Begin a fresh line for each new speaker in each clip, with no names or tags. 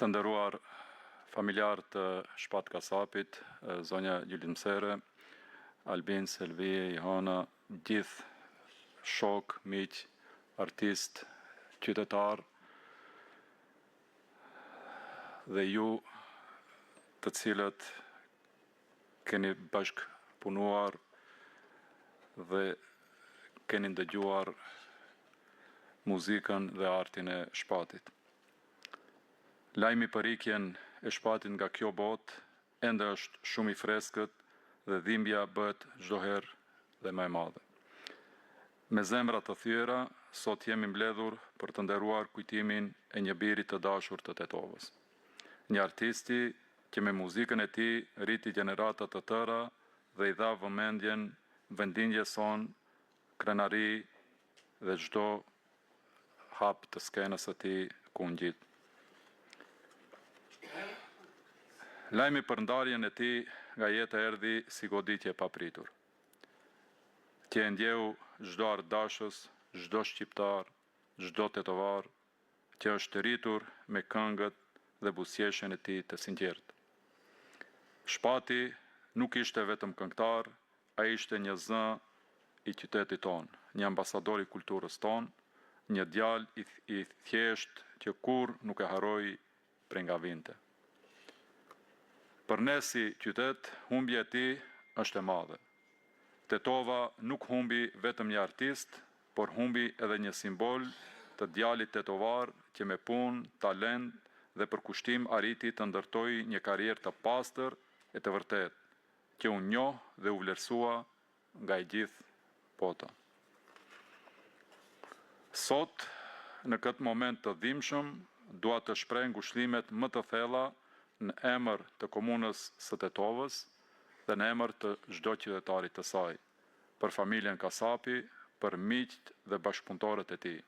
Të nderuar familjar të Shpat Kasapit, zonja Gjylit Msere, Albin, Selvije, Ihana, gjithë shok, miq, artist, qytetar dhe ju të cilët keni bashk punuar dhe keni ndëgjuar muzikën dhe artin e Shpatit. Lajmi për ikjen e Shpatit nga kjo botë ende është shumë i freskët dhe dhimbja bëhet çdo herë dhe më e madhe. Me zemra të thyera, sot jemi mbledhur për të nderuar kujtimin e një biri të dashur të Tetovës. Një artisti që me muzikën e tij rriti gjenerata të tëra dhe i dha vëmendjen vendinjes son, krenari dhe çdo hap të skenës së tij ku ngjit. Lajmi për ndarjen e tij nga jeta erdhi si goditje e papritur. Që e ndjeu çdo ardashës, çdo shqiptar, çdo tetovar, që është rritur me këngët dhe buzëqeshjen e tij të sinqertë. Shpati nuk ishte vetëm këngëtar, ai ishte një zë i qytetit tonë, një ambasador i kulturës tonë, një djalë i thjesht që kur nuk e harroi prej nga vinte. Për ne si qytet, humbja e tij është e madhe. Tetova nuk humbi vetëm një artist, por humbi edhe një simbol të djalit tetovar që me punë, talent dhe përkushtim arriti të ndërtoi një karrierë të pastër e të vërtetë, që u njoh dhe u vlerësua nga e gjithë bota. Sot, në këtë moment të dhimbshëm, dua të shpreh ngushëllimet më të thella në emër të komunës së Tetovës dhe në emër të çdo qytetarit të saj, për familjen Kasapi, për miqt dhe bashkëpunëtorët e tij.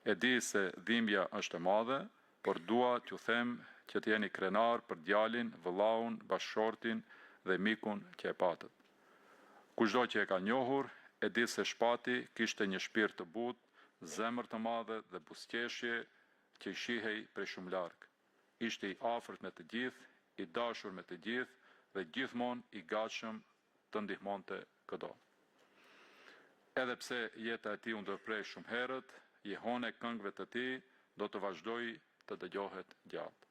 E di se dhimbja është e madhe, por dua t'ju them që t'jeni krenar për djalin, vëllaun, bashkëshortin dhe mikun që e patët. Kushdo që e ka njohur, e di se Shpati kishte një shpirt të butë, zemër të madhe dhe buzëqeshje që i shihej prej shumë larg. Ishte i afërt me të gjithë, i dashur me të gjithë dhe gjithmonë i gatshëm të ndihmonte çdo. Edhe pse jeta e tij u ndërprej shumë herët, jehona e këngëve të tij do të vazhdojë të dëgjohet gjatë.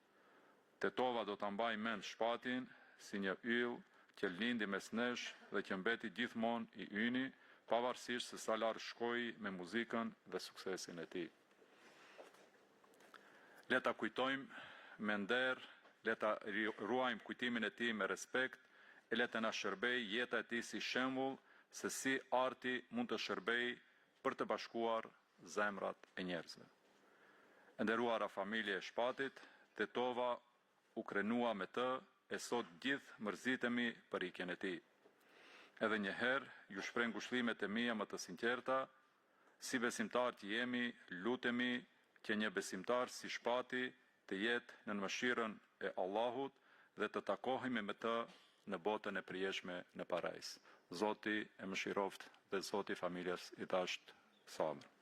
Tetova do ta mbajë mend Shpatin si një yll që lindi mes nesh dhe që mbeti gjithmonë i yni, pavarësisht se sa larg shkoi me muzikën dhe suksesin e tij. Le ta kujtojmë me nder, le ta ruajmë kujtimin e tij me respekt, e le të na shërbej jeta e tij si shembull se si arti mund të shërbej për të bashkuar zemrat e njerëzve. E nderuara familje e Shpatit, Tetova u krenua me të e sot gjithë mërzitemi për ikjen e tij. Edhe një herë ju shpreh ngushëllimet e mia më të sinqerta, si besimtar që jemi, lutemi që një besimtar si Shpati të jetë në mëshirën e Allahut dhe të takohemi me të në botën e përjetshme në parajs. Zoti e mëshiroft dhe Zoti familjes i dashur sabër.